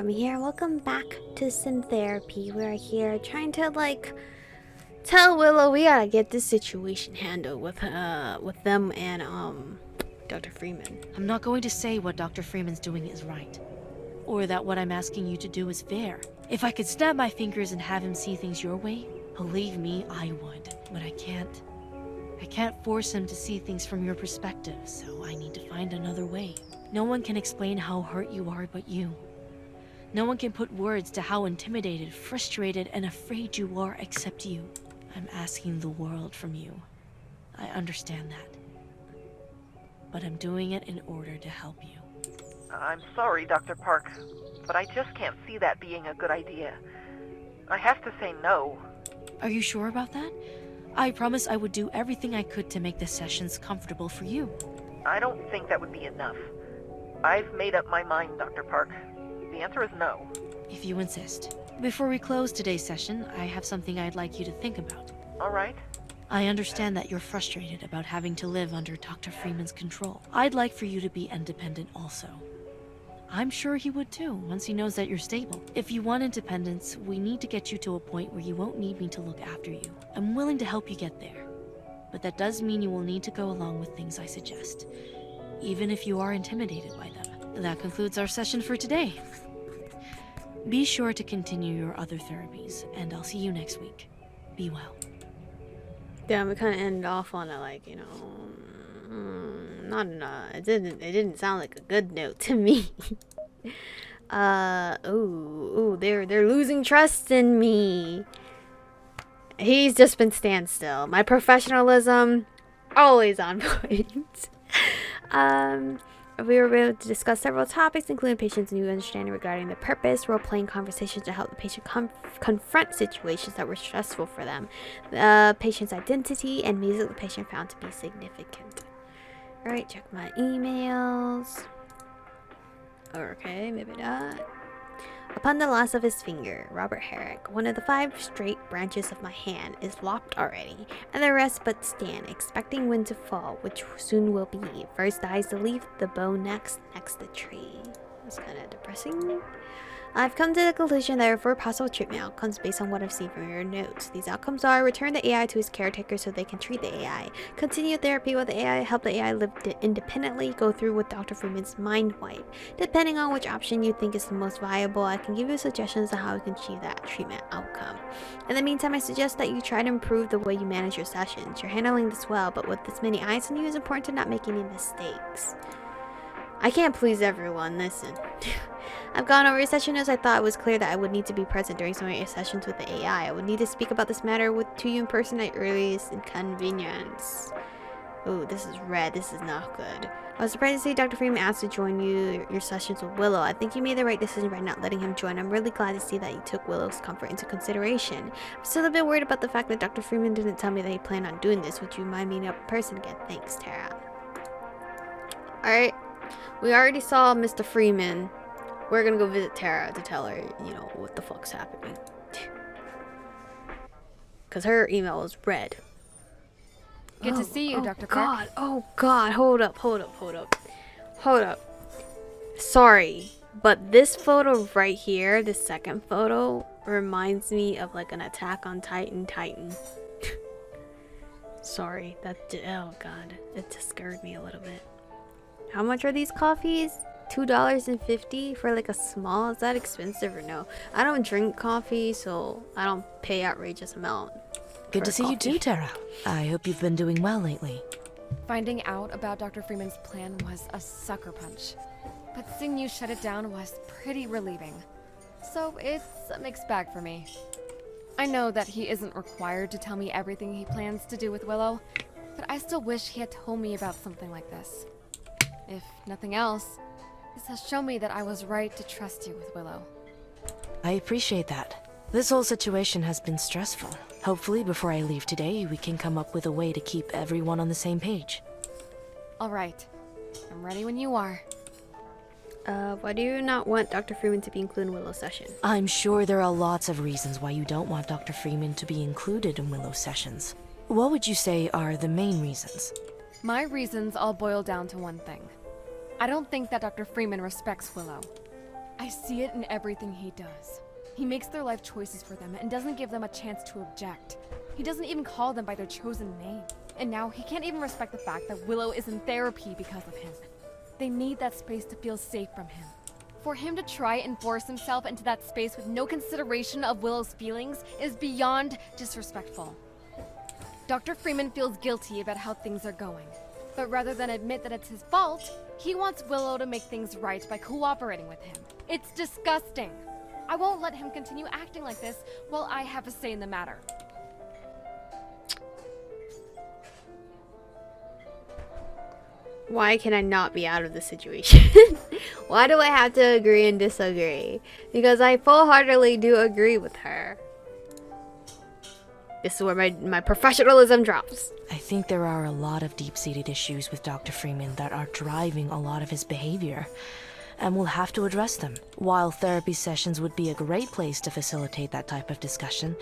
Aromie here. Welcome back to Syntherapy. We're here trying to tell Willow we gotta get this situation handled with them and Dr. Freeman. I'm not going to say what Dr. Freeman's doing is right, or that what I'm asking you to do is fair. If I could snap my fingers and have him see things your way, believe me, I would. But I can't. I can't force him to see things from your perspective, so I need to find another way. No one can explain how hurt you are but you. No one can put words to how intimidated, frustrated, and afraid you are except you. I'm asking the world from you. I understand that. But I'm doing it in order to help you. I'm sorry, Dr. Park, but I just can't see that being a good idea. I have to say no. Are you sure about that? I promised I would do everything I could to make the sessions comfortable for you. I don't think that would be enough. I've made up my mind, Dr. Park. The answer is no. If you insist. Before we close today's session, I have something I'd like you to think about. All right. I understand that you're frustrated about having to live under Dr. Freeman's control. I'd like for you to be independent also. I'm sure he would too, once he knows that you're stable. If you want independence, we need to get you to a point where you won't need me to look after you. I'm willing to help you get there. But that does mean you will need to go along with things I suggest, even if you are intimidated by them. That concludes our session for today. Be sure to continue your other therapies, and I'll see you next week. Be well. Yeah, we kind of ended off on it didn't sound like a good note to me. They're losing trust in me. He's just been standstill. My professionalism, always on point. We were able to discuss several topics, including patients' new understanding regarding the purpose, role-playing conversations to help the patient confront situations that were stressful for them, the patient's identity, and music the patient found to be significant. Alright, check my emails. Okay, maybe not. Upon the loss of his finger, Robert Herrick, one of the 5 straight branches of my hand, is lopped already, and the rest but stand, expecting wind to fall, which soon will be. First dies the leaf, the bow next the tree. That's kind of depressing. I've come to the conclusion there are 4 possible treatment outcomes based on what I've seen from your notes. These outcomes are: return the AI to its caretaker so they can treat the AI, continue therapy with the AI, help the AI live independently, go through with Dr. Freeman's mind wipe. Depending on which option you think is the most viable, I can give you suggestions on how you can achieve that treatment outcome. In the meantime, I suggest that you try to improve the way you manage your sessions. You're handling this well, but with this many eyes on you, it's important to not make any mistakes. I can't please everyone, listen. I've gone over your session notes. I thought it was clear that I would need to be present during some of your sessions with the AI. I would need to speak about this matter to you in person at earliest inconvenience. Oh, this is red. This is not good. I was surprised to see Dr. Freeman asked to join your sessions with Willow. I think you made the right decision by not letting him join. I'm really glad to see that you took Willow's comfort into consideration. I'm still a bit worried about the fact that Dr. Freeman didn't tell me that he planned on doing this. Would you mind meeting up in person again? Thanks, Tara. Alright. We already saw Mr. Freeman. We're gonna go visit Tara to tell her, what the fuck's happening. Because her email was red. Good to see you, Dr. Park. Oh god, hold up. Sorry, but this photo right here, this second photo, reminds me of an Attack on Titan. Sorry, oh god, it just scared me a little bit. How much are these coffees? $2.50 for a small? Is that expensive or no? I don't drink coffee, so I don't pay outrageous amount. Good to see you too, Tara. I hope you've been doing well lately. Finding out about Dr. Freeman's plan was a sucker punch, but seeing you shut it down was pretty relieving. So it's a mixed bag for me. I know that he isn't required to tell me everything he plans to do with Willow, but I still wish he had told me about something like this. If nothing else, this has shown me that I was right to trust you with Willow. I appreciate that. This whole situation has been stressful. Hopefully, before I leave today, we can come up with a way to keep everyone on the same page. All right. I'm ready when you are. Why do you not want Dr. Freeman to be included in Willow's session? I'm sure there are lots of reasons why you don't want Dr. Freeman to be included in Willow's sessions. What would you say are the main reasons? My reasons all boil down to one thing. I don't think that Dr. Freeman respects Willow. I see it in everything he does. He makes their life choices for them and doesn't give them a chance to object. He doesn't even call them by their chosen name. And now he can't even respect the fact that Willow is in therapy because of him. They need that space to feel safe from him. For him to try and force himself into that space with no consideration of Willow's feelings is beyond disrespectful. Dr. Freeman feels guilty about how things are going. But rather than admit that it's his fault, he wants Willow to make things right by cooperating with him. It's disgusting. I won't let him continue acting like this while I have a say in the matter. Why can I not be out of the situation? Why do I have to agree and disagree? Because I full-heartedly do agree with her. This is where my professionalism drops. I think there are a lot of deep-seated issues with Dr. Freeman that are driving a lot of his behavior, and we'll have to address them. While therapy sessions would be a great place to facilitate that type of discussion,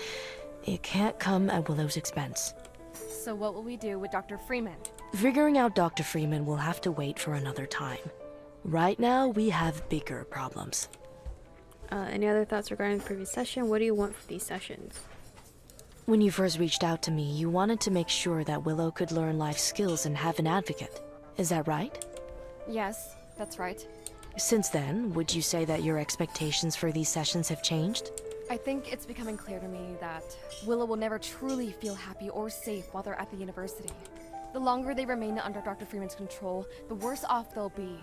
it can't come at Willow's expense. So what will we do with Dr. Freeman? Figuring out Dr. Freeman will have to wait for another time. Right now, we have bigger problems. Any other thoughts regarding the previous session? What do you want for these sessions? When you first reached out to me, you wanted to make sure that Willow could learn life skills and have an advocate. Is that right? Yes, that's right. Since then, would you say that your expectations for these sessions have changed? I think it's becoming clear to me that Willow will never truly feel happy or safe while they're at the university. The longer they remain under Dr. Freeman's control, the worse off they'll be.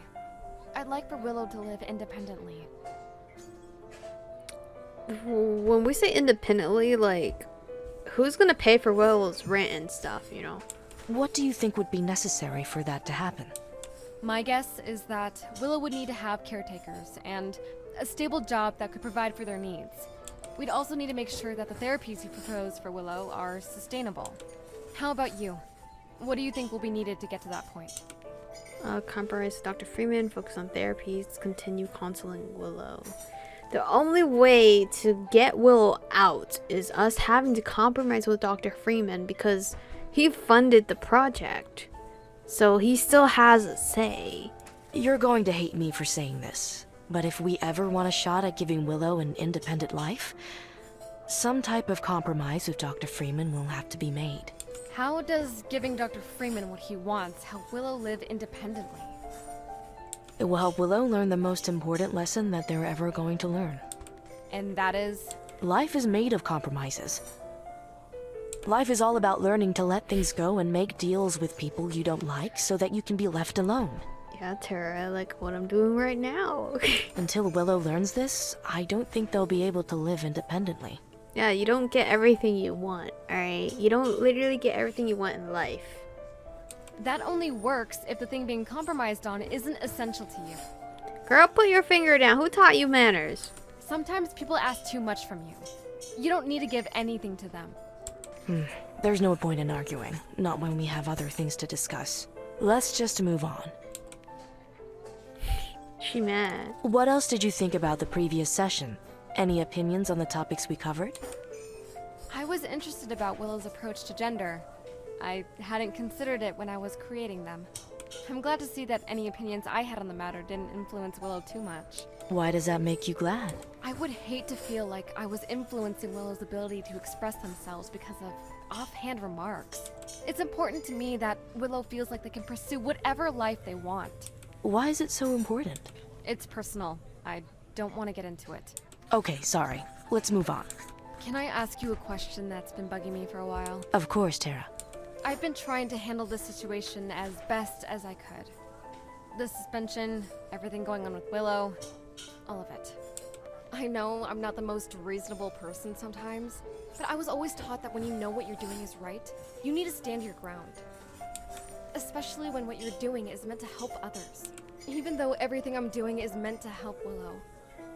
I'd like for Willow to live independently. When we say independently, like, who's gonna pay for Willow's rent and stuff, you know? What do you think would be necessary for that to happen? My guess is that Willow would need to have caretakers and a stable job that could provide for their needs. We'd also need to make sure that the therapies you propose for Willow are sustainable. How about you? What do you think will be needed to get to that point? Compromise Dr. Freeman, focus on therapies, continue counseling Willow. The only way to get Willow out is us having to compromise with Dr. Freeman because he funded the project. So he still has a say. You're going to hate me for saying this, but if we ever want a shot at giving Willow an independent life, some type of compromise with Dr. Freeman will have to be made. How does giving Dr. Freeman what he wants help Willow live independently? It will help Willow learn the most important lesson that they're ever going to learn. And that is? Life is made of compromises. Life is all about learning to let things go and make deals with people you don't like so that you can be left alone. Yeah, Tara, like what I'm doing right now. Until Willow learns this, I don't think they'll be able to live independently. Yeah, you don't get everything you want, alright? You don't literally get everything you want in life. That only works if the thing being compromised on isn't essential to you. Girl, put your finger down. Who taught you manners? Sometimes people ask too much from you. You don't need to give anything to them. There's no point in arguing, not when we have other things to discuss. Let's just move on. She mad. What else did you think about the previous session? Any opinions on the topics we covered? I was interested about Willow's approach to gender. I hadn't considered it when I was creating them. I'm glad to see that any opinions I had on the matter didn't influence Willow too much. Why does that make you glad? I would hate to feel like I was influencing Willow's ability to express themselves because of offhand remarks. It's important to me that Willow feels like they can pursue whatever life they want. Why is it so important? It's personal. I don't want to get into it. Okay, sorry. Let's move on. Can I ask you a question that's been bugging me for a while? Of course, Tara. I've been trying to handle this situation as best as I could. The suspension, everything going on with Willow, all of it. I know I'm not the most reasonable person sometimes, but I was always taught that when you know what you're doing is right, you need to stand your ground. Especially when what you're doing is meant to help others. Even though everything I'm doing is meant to help Willow,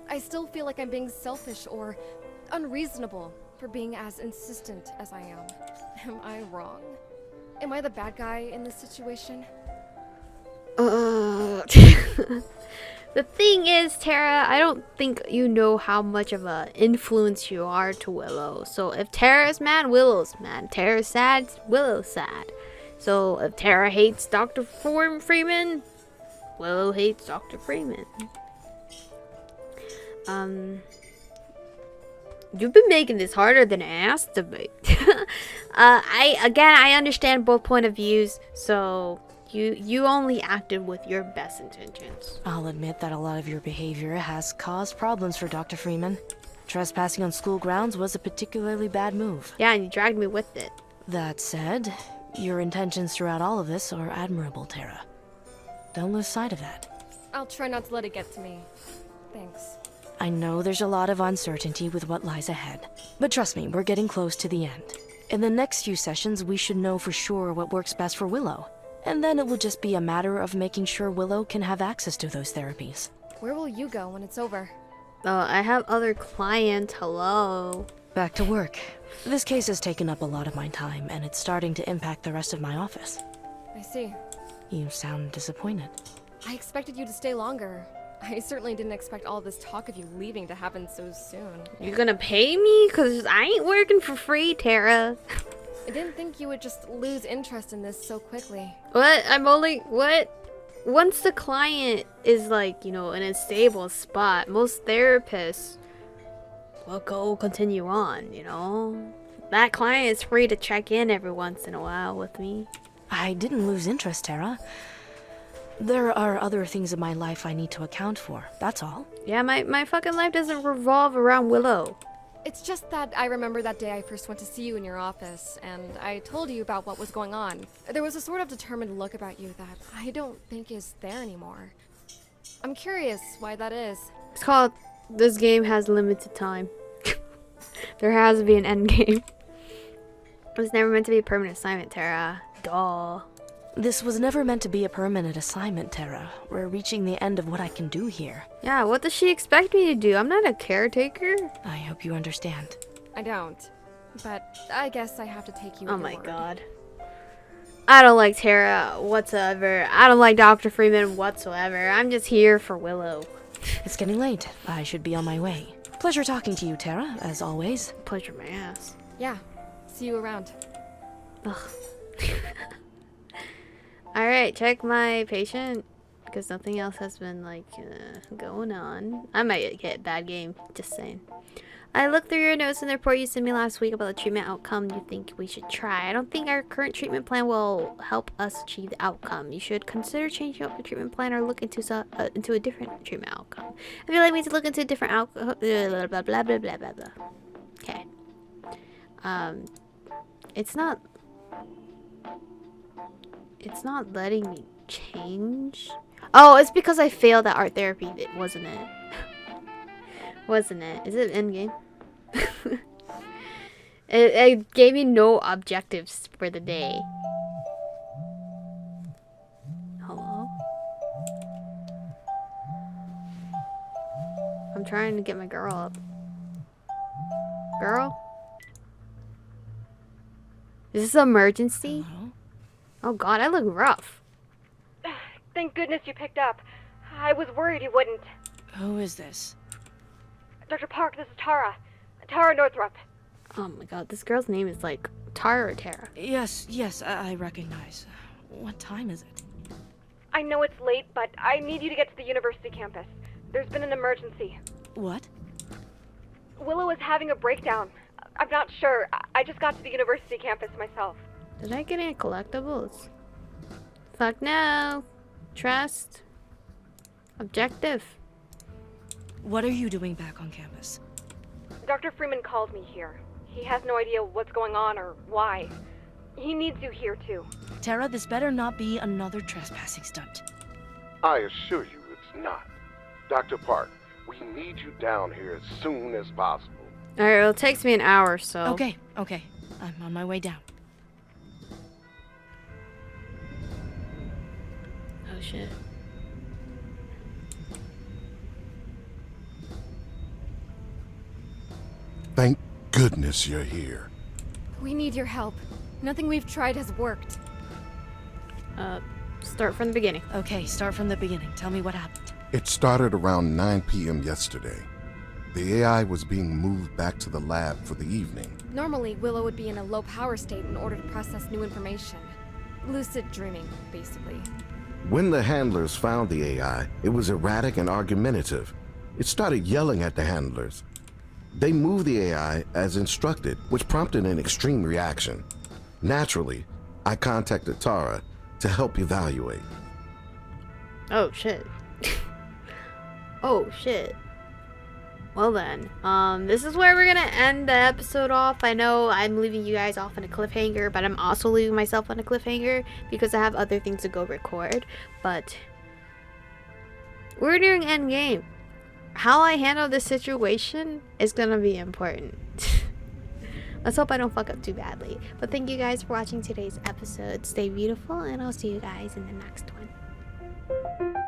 I still feel like I'm being selfish or unreasonable for being as insistent as I am. Am I wrong? Am I the bad guy in this situation? The thing is, Tara, I don't think you know how much of an influence you are to Willow. So if Tara's mad, Willow's mad. Tara's sad, Willow's sad. So if Tara hates Dr. Freeman, Willow hates Dr. Freeman. You've been making this harder than I asked to be. I understand both point of views, so you only acted with your best intentions. I'll admit that a lot of your behavior has caused problems for Dr. Freeman. Trespassing on school grounds was a particularly bad move. Yeah, and you dragged me with it. That said, your intentions throughout all of this are admirable, Tara. Don't lose sight of that. I'll try not to let it get to me. Thanks. I know there's a lot of uncertainty with what lies ahead, but trust me, we're getting close to the end. In the next few sessions, we should know for sure what works best for Willow, and then it will just be a matter of making sure Willow can have access to those therapies. Where will you go when it's over? Oh, I have other clients. Hello. Back to work. This case has taken up a lot of my time, and it's starting to impact the rest of my office. I see. You sound disappointed. I expected you to stay longer. I certainly didn't expect all this talk of you leaving to happen so soon. You gonna pay me? Cause I ain't working for free, Tara. I didn't think you would just lose interest in this so quickly. What? What? Once the client is like, in a stable spot, most therapists will continue on, That client is free to check in every once in a while with me. I didn't lose interest, Tara. There are other things in my life I need to account for, that's all. Yeah, my fucking life doesn't revolve around Willow. It's just that I remember that day I first went to see you in your office, and I told you about what was going on. There was a sort of determined look about you that I don't think is there anymore. I'm curious why that is. It's called, this game has limited time. There has to be an end game. It was never meant to be a permanent assignment, Tara. Duh. This was never meant to be a permanent assignment, Tara. We're reaching the end of what I can do here. Yeah, what does she expect me to do? I'm not a caretaker. I hope you understand. I don't. But I guess I have to take you at Oh your my word. god. I don't like Tara whatsoever. I don't like Dr. Freeman whatsoever. I'm just here for Willow. It's getting late. I should be on my way. Pleasure talking to you, Tara, as always. Pleasure my ass. Yeah. See you around. Ugh. Alright, check my patient. Because nothing else has been, going on. I might get bad game. Just saying. I looked through your notes in the report you sent me last week about the treatment outcome you think we should try. I don't think our current treatment plan will help us achieve the outcome. You should consider changing up the treatment plan or look into a different treatment outcome. If you'd like me to look into a different outcome, blah, blah, blah, blah, blah, blah, blah. Okay. It's not letting me change. Oh, it's because I failed at art therapy, wasn't it? Wasn't it? Is it end game? it gave me no objectives for the day. Hello? I'm trying to get my girl up. Girl? Is this an emergency? Hello? Oh god, I look rough. Thank goodness you picked up. I was worried you wouldn't. Who is this? Dr. Park, this is Tara. Tara Northrup. Oh my god, this girl's name is like Tara or Tara. Yes, I recognize. What time is it? I know it's late, but I need you to get to the university campus. There's been an emergency. What? Willow is having a breakdown. I'm not sure. I just got to the university campus myself. Did I get any collectibles? Fuck no. Trust. Objective. What are you doing back on campus? Dr. Freeman called me here. He has no idea what's going on or why. He needs you here too. Tara, this better not be another trespassing stunt. I assure you it's not. Dr. Park, we need you down here as soon as possible. Alright, well, it takes me an hour, so. Okay. I'm on my way down. Oh shit. Thank goodness you're here. We need your help. Nothing we've tried has worked. Start from the beginning. Okay, start from the beginning. Tell me what happened. It started around 9 p.m. yesterday. The AI was being moved back to the lab for the evening. Normally, Willow would be in a low power state in order to process new information. Lucid dreaming, basically. When the handlers found the AI, it was erratic and argumentative. It started yelling at the handlers. They moved the AI as instructed, which prompted an extreme reaction. Naturally, I contacted Tara to help evaluate. Oh shit. Oh shit. Well then, this is where we're gonna end the episode off. I know I'm leaving you guys off on a cliffhanger, but I'm also leaving myself on a cliffhanger because I have other things to go record. But we're doing endgame. How I handle this situation is gonna be important. Let's hope I don't fuck up too badly. But thank you guys for watching today's episode. Stay beautiful, and I'll see you guys in the next one.